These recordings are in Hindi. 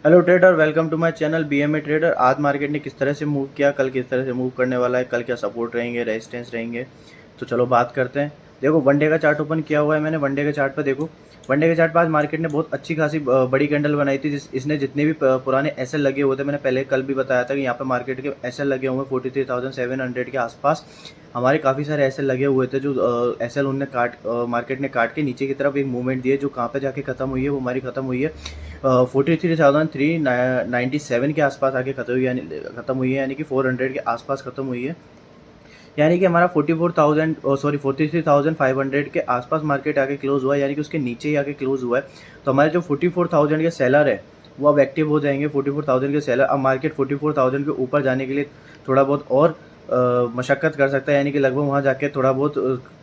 Hello trader, welcome to my channel BMA trader. आज मार्केट ने किस तरह से मूव किया, कल किस तरह से मूव करने वाला है, कल क्या सपोर्ट रहेंगे, रेजिस्टेंस रहेंगे, तो चलो बात करते हैं। देखो, वनडे का चार्ट ओपन किया हुआ है मैंने। वनडे के चार्ट पर देखो, वनडे के चार्ट पर आज मार्केट ने बहुत अच्छी खासी बड़ी कैंडल बनाई थी। इसने जितने भी पुराने एसएल लगे हुए थे, मैंने पहले कल भी बताया था कि यहाँ पे मार्केट के एसएल लगे हुए हैं 43,700 के आसपास। हमारे काफ़ी सारे एसएल लगे हुए थे जो एसएल उनने मार्केट ने काट के नीचे की तरफ एक मूवमेंट दी है, जो कहाँ पे जाके ख़त्म हुई है, वो हमारी ख़त्म हुई है 43,397 के आसपास आके ख़त्म हुई है, यानी कि 400 के आसपास ख़त्म हुई है। यानी कि हमारा 43,500 के आसपास मार्केट आके क्लोज हुआ है, यानी कि उसके नीचे ही आके क्लोज हुआ है। तो हमारे जो 44,000 के सेलर है वो अब एक्टिव हो जाएंगे। 44,000 के सेलर, अब मार्केट 44,000 के ऊपर जाने के लिए थोड़ा बहुत और मशक्क़त कर सकता है, यानी कि लगभग वहाँ जाके थोड़ा बहुत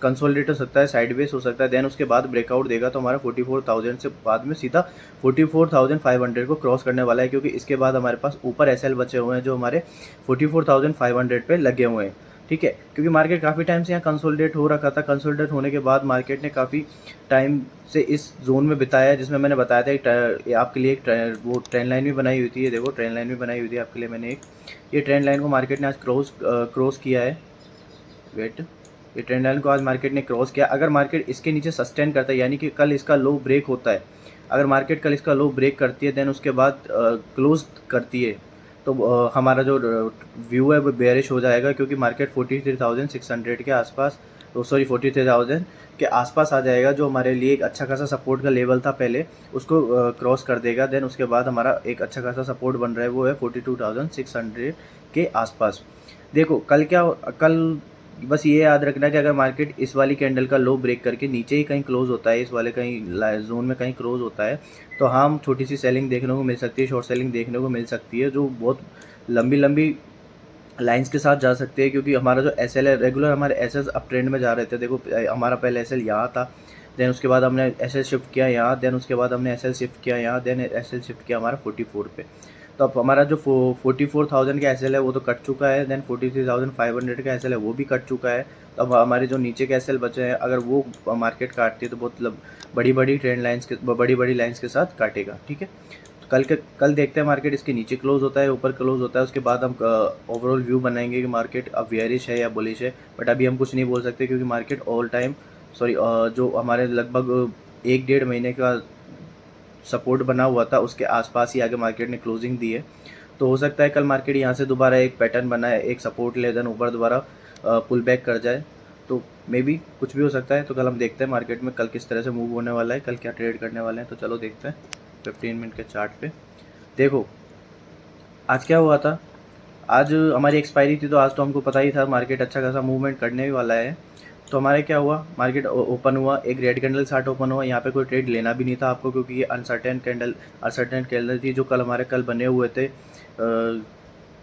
कंसोलिडेट हो सकता है, साइडवेज हो सकता है। देन उसके बाद ब्रेकआउट देगा तो हमारा 44,000 से बाद में सीधा 44,500 को क्रॉस करने वाला है, क्योंकि इसके बाद हमारे पास ऊपर एसएल बचे हुए हैं जो हमारे 44,500 पे लगे हुए हैं। ठीक है, क्योंकि मार्केट काफ़ी टाइम से यहाँ कंसोलिडेट हो रखा था। कंसोलिडेट होने के बाद मार्केट ने काफ़ी टाइम से इस जोन में बिताया है, जिसमें मैंने बताया था आपके लिए वो ट्रेंड लाइन भी बनाई हुई थी। ये देखो, ट्रेंड लाइन भी बनाई हुई थी आपके लिए मैंने एक। ये ट्रेंड लाइन को मार्केट ने आज क्रॉस किया है। वेट, ये ट्रेंड लाइन को आज मार्केट ने क्रॉस किया। अगर मार्केट इसके नीचे सस्टेन करता है, यानी कि कल इसका लो ब्रेक होता है, अगर मार्केट कल इसका लो ब्रेक करती है, देन उसके बाद क्लोज करती है, तो हमारा जो व्यू है वो बेयरिश हो जाएगा, क्योंकि मार्केट 43,600 के आसपास, सॉरी 43,000 के आसपास आ जाएगा, जो हमारे लिए एक अच्छा खासा सपोर्ट का लेवल था पहले, उसको क्रॉस कर देगा। देन उसके बाद हमारा एक अच्छा खासा सपोर्ट बन रहा है, वो है 42,600 के आसपास। देखो कल बस ये याद रखना कि अगर मार्केट इस वाली कैंडल का लो ब्रेक करके नीचे ही कहीं क्लोज होता है, इस वाले कहीं जोन में कहीं क्लोज होता है, तो हम छोटी सी सेलिंग देखने को मिल सकती है, शॉर्ट सेलिंग देखने को मिल सकती है, जो बहुत लंबी लंबी लाइंस के साथ जा सकते हैं। क्योंकि हमारा जो एस एल है, रेगुलर हमारे एस एल अप ट्रेंड में जा रहे थे। देखो, हमारा पहले एस एल यहाँ था, देन उसके बाद हमने एस एल शिफ्ट किया यहाँ, देन उसके बाद हमने एस एल शिफ्ट किया यहाँ, देन एस एल शिफ्ट किया हमारा 44 पे। तो अब हमारा जो 44,000 का एस एल है वो तो कट चुका है, देन 43,500 का एस एल है वो भी कट चुका है। तो अब हमारे जो नीचे के एस एल बचे हैं, अगर वो मार्केट काटती है तो बहुत बड़ी बड़ी ट्रेंड लाइन्स के बड़ी बड़ी लाइन्स के साथ काटेगा। ठीक है, तो कल देखते हैं मार्केट इसके नीचे क्लोज होता है, ऊपर क्लोज होता है, उसके बाद हम ओवरऑल व्यू बनाएंगे कि मार्केट अब वेयरिश है या बुलिश है। बट अभी हम कुछ नहीं बोल सकते, क्योंकि मार्केट ऑल टाइम जो हमारे लगभग 1 डेढ़ महीने का सपोर्ट बना हुआ था उसके आसपास ही आगे मार्केट ने क्लोजिंग दी है। तो हो सकता है कल मार्केट यहाँ से दोबारा एक पैटर्न बनाए, एक सपोर्ट ले, देन ऊपर दोबारा पुल बैक कर जाए। तो मे बी कुछ भी हो सकता है। तो कल हम देखते हैं मार्केट में कल किस तरह से मूव होने वाला है, कल क्या ट्रेड करने वाले हैं। तो चलो देखते हैं 15 मिनट के चार्ट पे। देखो, आज क्या हुआ था। आज हमारी एक्सपायरी थी, तो आज तो हमको पता ही था मार्केट अच्छा खासा मूवमेंट करने ही वाला है। तो हमारे क्या हुआ, मार्केट ओपन हुआ, एक रेड कैंडल साथ ओपन हुआ। यहाँ पे कोई ट्रेड लेना भी नहीं था आपको, क्योंकि ये अनसर्टेन कैंडल थी जो कल हमारे कल बने हुए थे।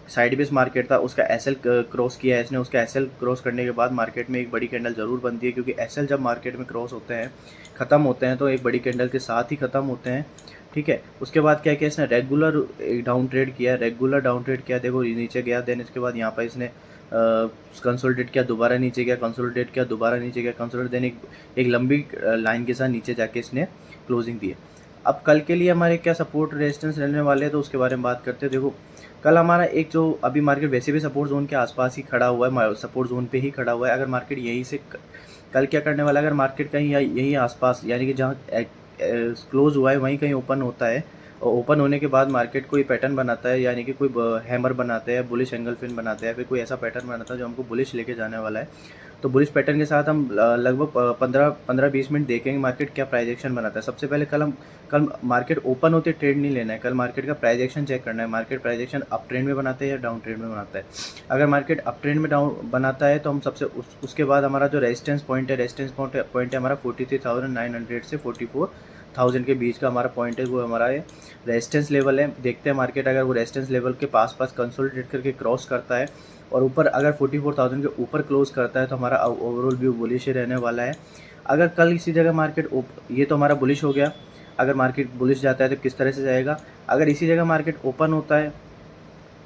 साइड बेस मार्केट था, उसका एसएल क्रॉस किया है इसने। उसका एसएल क्रॉस करने के बाद मार्केट में एक बड़ी कैंडल ज़रूर बनती है, क्योंकि एसएल जब मार्केट में क्रॉस होते हैं, ख़त्म होते हैं, तो एक बड़ी कैंडल के साथ ही ख़त्म होते हैं। ठीक है, उसके बाद क्या किया इसने, रेगुलर डाउन ट्रेड किया, रेगुलर डाउन ट्रेड किया। देखो, नीचे गया, देन इसके बाद यहाँ पर इसने कंसोलिडेट किया, दोबारा नीचे गया, कंसोलिडेट किया, दोबारा नीचे गया, कंसोलिडेट, देन एक लंबी लाइन के साथ नीचे जाके इसने क्लोजिंग दी है। अब कल के लिए हमारे क्या सपोर्ट रेजिस्टेंस रहने वाले हैं, तो उसके बारे में बात करते हैं। देखो, कल हमारा एक जो अभी मार्केट वैसे भी सपोर्ट जोन के आसपास ही खड़ा हुआ है, सपोर्ट जोन पे ही खड़ा हुआ है। अगर मार्केट यहीं से कल क्या करने वाला है, अगर मार्केट कहीं यहीं आसपास, यानी कि जहाँ क्लोज हुआ है वहीं कहीं ओपन होता है, और ओपन होने के बाद मार्केट कोई पैटर्न बनाता है, यानी कि कोई हैमर बनाते हैं, बुलिश एंगल फिन बनाते हैं, फिर कोई ऐसा पैटर्न बनाता है जो हमको बुलिश लेके जाने वाला है। तो बुलिश पैटर्न के साथ हम लगभग 15-20 मिनट देखेंगे मार्केट क्या प्राइस एक्शन बनाता है। सबसे पहले कल मार्केट ओपन होते ट्रेड नहीं लेना है, कल मार्केट का प्राइस एक्शन चेक करना है। Market price action up trend में बनाता है या डाउन ट्रेंड में बनाता है। अगर मार्केट अप ट्रेंड में डाउन बनाता है, तो हम उसके बाद हमारा जो रेजिस्टेंस पॉइंट है हमारा 43,900 से 44,000 के बीच का हमारा पॉइंट है, वो हमारा रेजिस्टेंस लेवल है। देखते हैं मार्केट अगर वो रेजिस्टेंस लेवल के पास कंसोलिडेट करके क्रॉस करता है, और ऊपर अगर 44,000 के ऊपर क्लोज करता है, तो हमारा ओवरऑल व्यू बुलिश ही रहने वाला है। अगर कल इसी जगह मार्केट ये तो हमारा बुलिश हो गया। अगर मार्केट बुलिश जाता है तो किस तरह से जाएगा, अगर इसी जगह मार्केट ओपन होता है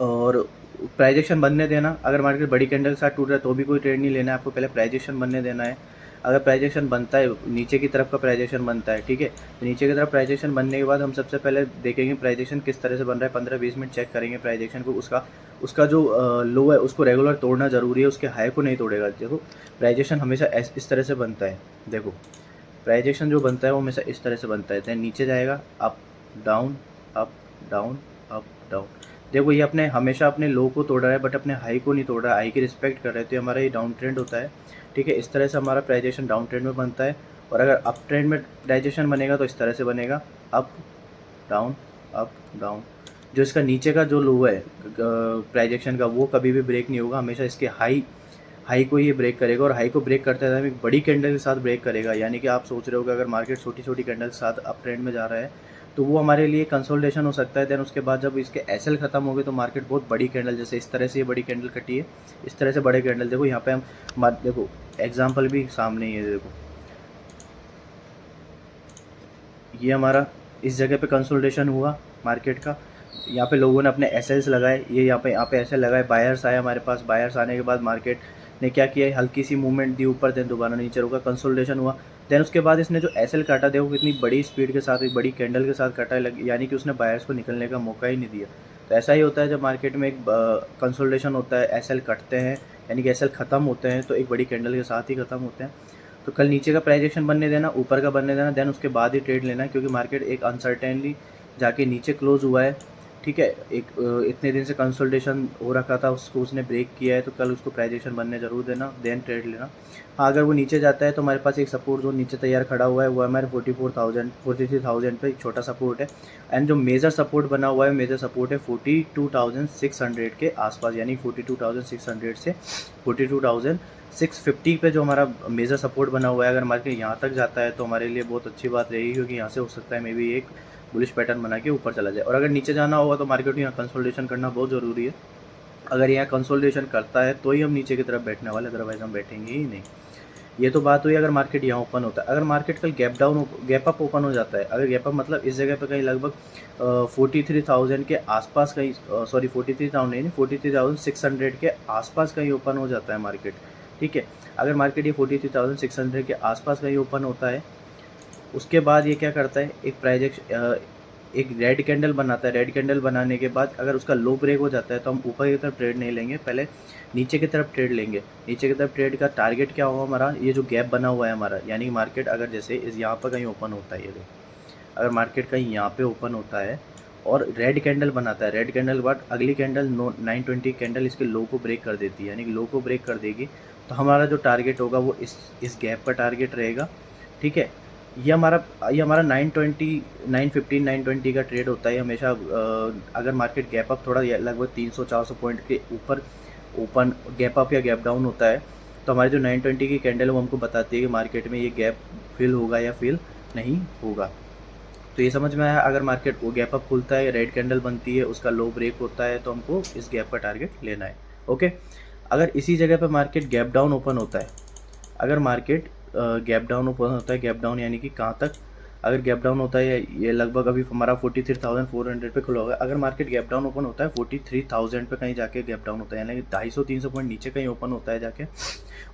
और प्राइजेक्शन बनने देना, अगर मार्केट बड़ी कैंडल के साथ टूट रहा है तो भी कोई ट्रेड नहीं लेना है आपको, पहले प्राइजेक्शन बनने देना है। अगर प्राइजेशन बनता है, नीचे की तरफ का प्राइजेशन बनता है, ठीक है, तो नीचे की तरफ प्राइजेशन बनने के बाद हम सबसे पहले देखेंगे प्राइजेशन किस तरह से बन रहा है, 15-20 मिनट चेक करेंगे प्राइजेशन को, उसका जो लो है उसको रेगुलर तोड़ना ज़रूरी है, उसके हाई को नहीं तोड़ेगा। देखो प्राइजेशन हमेशा इस तरह से बनता है, देखो प्राइजेशन जो बनता है वो हमेशा इस तरह से बनता है, देन नीचे जाएगा up down up down up down. देखो ये अपने हमेशा अपने लो को तोड़ रहा है बट अपने हाई को नहीं तोड़ रहा है, हाई की रिस्पेक्ट कर रहे हैं, तो हमारा ये डाउन ट्रेंड होता है, ठीक है। इस तरह से हमारा प्राइजेशन डाउन ट्रेंड में बनता है। और अगर अप ट्रेंड में प्राइजेशन बनेगा तो इस तरह से बनेगा, अप डाउन अप डाउन। जो इसका नीचे का जो लो है प्राइजेशन का, वो कभी भी ब्रेक नहीं होगा, हमेशा इसके हाई को ये ब्रेक करेगा, और हाई को ब्रेक करते टाइम एक बड़ी कैंडल के साथ ब्रेक करेगा। यानी कि आप सोच रहे हो कि अगर मार्केट छोटी छोटी कैंडल के साथ अप ट्रेंड में जा रहा है तो वो हमारे लिए कंसोलिडेशन हो सकता है। देन उसके बाद जब इसके एसएल खत्म हो गए तो मार्केट बहुत बड़ी कैंडल, जैसे इस तरह से ये बड़ी कैंडल कटी है, इस तरह से बड़े कैंडल, देखो यहाँ पे हम देखो एग्जाम्पल भी सामने ही है, देखो ये हमारा इस जगह पे कंसोलिडेशन हुआ मार्केट का, यहाँ पे लोगों ने अपने एसएल्स लगाए, ये यहाँ पे एसएल लगाए, बायर्स आए हमारे पास, बायर्स आने के बाद मार्केट ने क्या किया, हल्की सी मूवमेंट दी ऊपर, देन दोबारा नीचे रुका, कंसोलिडेशन हुआ। देन उसके बाद इसने जो एसएल काटा, देखो कितनी बड़ी स्पीड के साथ, एक बड़ी कैंडल के साथ काटा, यानी कि उसने बायर्स को निकलने का मौका ही नहीं दिया। तो ऐसा ही होता है जब मार्केट में एक कंसोलिडेशन होता है, एसएल कटते हैं, यानी कि एसएल ख़त्म होते हैं तो एक बड़ी कैंडल के साथ ही ख़त्म होते हैं। तो कल नीचे का प्राइजेशन बनने देना, ऊपर का बनने देना, देन उसके बाद ही ट्रेड लेना, क्योंकि मार्केट एक अनसर्टेनली जाके नीचे क्लोज हुआ है, ठीक है। एक इतने दिन से कंसोलिडेशन हो रखा था, उसको उसने ब्रेक किया है, तो कल उसको प्राइजेशन बनने ज़रूर देना, देन ट्रेड लेना। हाँ अगर वो नीचे जाता है तो हमारे पास एक सपोर्ट जोन नीचे तैयार खड़ा हुआ है, वो हमारे 43,000 पे एक छोटा सपोर्ट है। एंड जो मेजर सपोर्ट बना हुआ है, मेजर सपोर्ट है 42,600 के आसपास, यानी 42,600 से 42,650 पे जो हमारा मेजर सपोर्ट बना हुआ है। अगर मार्केट यहाँ तक जाता है तो हमारे लिए बहुत अच्छी बात रहेगी, क्योंकि यहाँ से हो सकता है मे बी एक बुलिश पैटर्न बना के ऊपर चला जाए। और अगर नीचे जाना होगा तो मार्केट यहाँ कंसोलिडेशन करना बहुत ज़रूरी है। अगर यहाँ कंसोलिडेशन करता है तो ही हम नीचे की तरफ बैठने वाले, अदरवाइज हम बैठेंगे ही नहीं। ये तो बात हुई अगर मार्केट यहाँ ओपन होता है। अगर मार्केट कल गैप अप ओपन हो जाता है, अगर गैप अप मतलब इस जगह पे कहीं लगभग 43,000 के आसपास कहीं, सॉरी 43,000 नहीं, 43,600 के आसपास कहीं ओपन हो जाता है मार्केट, ठीक है। अगर मार्केट ये 43,600 के आसपास कहीं ओपन होता है, उसके बाद ये क्या करता है, एक रेड कैंडल बनाता है। रेड कैंडल बनाने के बाद अगर उसका लो ब्रेक हो जाता है तो हम ऊपर की तरफ ट्रेड नहीं लेंगे, पहले नीचे की तरफ ट्रेड लेंगे। नीचे की तरफ ट्रेड का टारगेट क्या होगा हमारा, ये जो गैप बना हुआ है हमारा, यानी कि मार्केट अगर जैसे इस यहाँ पर कहीं ओपन होता है, ये देखो अगर मार्केट कहीं यहाँ पे ओपन होता है और रेड कैंडल बनाता है, रेड कैंडल के बाद अगली कैंडल 920 कैंडल इसके लो को ब्रेक कर देती है, यानी कि लो को ब्रेक कर देगी, तो हमारा जो टारगेट होगा वो इस गैप का टारगेट रहेगा, ठीक है। ये हमारा 920 915 920 का ट्रेड होता है हमेशा। अगर मार्केट गैप अप थोड़ा लगभग 300-400 पॉइंट के ऊपर ओपन गैप अप या गैप डाउन होता है, तो हमारी जो 920 की कैंडल है वो हमको बताती है कि मार्केट में ये गैप फिल होगा या फिल नहीं होगा। तो ये समझ में आया। अगर मार्केट वो गैप अप खुलता है, रेड कैंडल बनती है, उसका लो ब्रेक होता है, तो हमको इस गैप का टारगेट लेना है, ओके। अगर इसी जगह पर मार्केट गैप डाउन ओपन होता है, अगर मार्केट गैप डाउन ओपन होता है, गैप डाउन यानी कि कहाँ तक, अगर गैप डाउन होता है ये लगभग अभी हमारा 43,400 पे खुला होगा। अगर मार्केट गैप डाउन ओपन होता है 43,000 पे कहीं जाके गैप डाउन होता है, यानी कि 250-300 पॉइंट नीचे कहीं ओपन होता है जाके,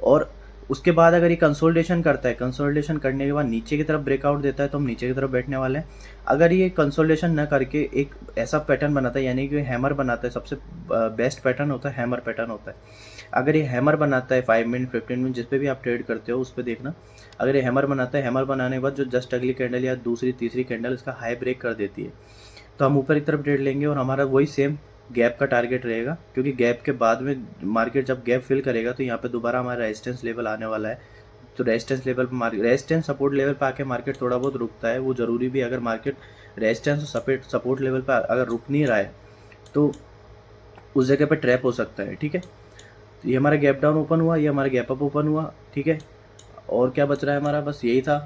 और उसके बाद अगर ये कंसोलिडेशन करता है, कंसोलिडेशन करने के बाद नीचे की तरफ ब्रेकआउट देता है तो हम नीचे की तरफ बैठने वाले हैं। अगर ये कंसोलिडेशन न करके एक ऐसा पैटर्न बनाता है, यानी कि हैमर बनाता है, सबसे बेस्ट पैटर्न होता है हैमर पैटर्न होता है। अगर ये हैमर बनाता है 5 मिनट 15 मिनट जिस पे भी आप ट्रेड करते हो उस पर देखना, अगर ये हैमर बनाता है, हैमर बनाने के बाद जो जस्ट अगली कैंडल या दूसरी तीसरी कैंडल इसका हाई ब्रेक कर देती है, तो हम ऊपर की तरफ ट्रेड लेंगे और हमारा वही सेम गैप का टारगेट रहेगा, क्योंकि गैप के बाद में मार्केट जब गैप फिल करेगा तो यहाँ पे दोबारा हमारा रेजिस्टेंस लेवल आने वाला है। तो रेजिस्टेंस लेवल पर रेजिस्टेंस सपोर्ट लेवल पर आके मार्केट थोड़ा बहुत रुकता है, वो ज़रूरी भी। अगर मार्केट रेजिस्टेंस और सपोर्ट लेवल पर अगर रुक नहीं रहा है तो उस जगह पर ट्रैप हो सकता है, ठीक है। तो ये हमारा गैप डाउन ओपन हुआ, ये हमारा गैप अप ओपन हुआ, ठीक है। और क्या बच रहा है हमारा, बस यही था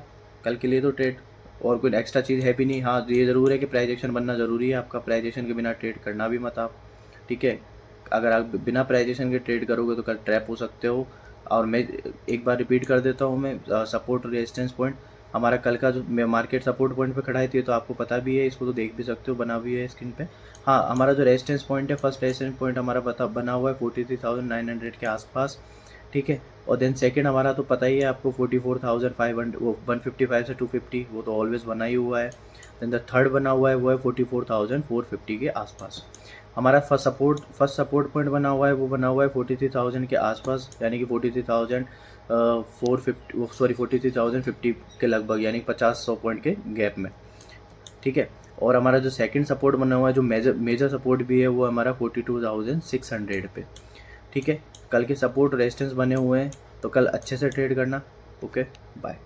कल के लिए तो ट्रेड, और कोई एक्स्ट्रा चीज़ है भी नहीं। हाँ ये ज़रूर है कि प्राइस एक्शन बनना ज़रूरी है, आपका प्राइस एक्शन के बिना ट्रेड करना भी मत आप, ठीक है। अगर आप बिना प्राइस एक्शन के ट्रेड करोगे तो कल ट्रैप हो सकते हो। और मैं एक बार रिपीट कर देता हूँ, मैं सपोर्ट रेजिस्टेंस पॉइंट हमारा कल का जो मार्केट सपोर्ट पॉइंट पे खड़ा है तो आपको पता भी है, इसको तो देख भी सकते हो, बना भी है स्क्रीन पे। हाँ हमारा जो रेजिस्टेंस पॉइंट है, फर्स्ट रेजिस्टेंस पॉइंट हमारा बना हुआ है 43,900 के आसपास, ठीक है। और देन सेकंड हमारा तो पता ही है आपको 44,500, वो 155 से 250, वो तो ऑलवेज बना ही हुआ है। देन द थर्ड बना हुआ है वो है 44,450 के आसपास। हमारा फर्स्ट सपोर्ट पॉइंट बना हुआ है, वो बना हुआ है 43,000 के आसपास, यानी कि 43,450 सॉरी 43,050 के लगभग, यानी 50-100 पॉइंट के गैप में, ठीक है। और हमारा जो सेकंड सपोर्ट बना हुआ है, जो मेजर सपोर्ट भी है, वो हमारा 42,600 पे, ठीक है। कल के सपोर्ट रेजिस्टेंस बने हुए हैं, तो कल अच्छे से ट्रेड करना। Okay, bye.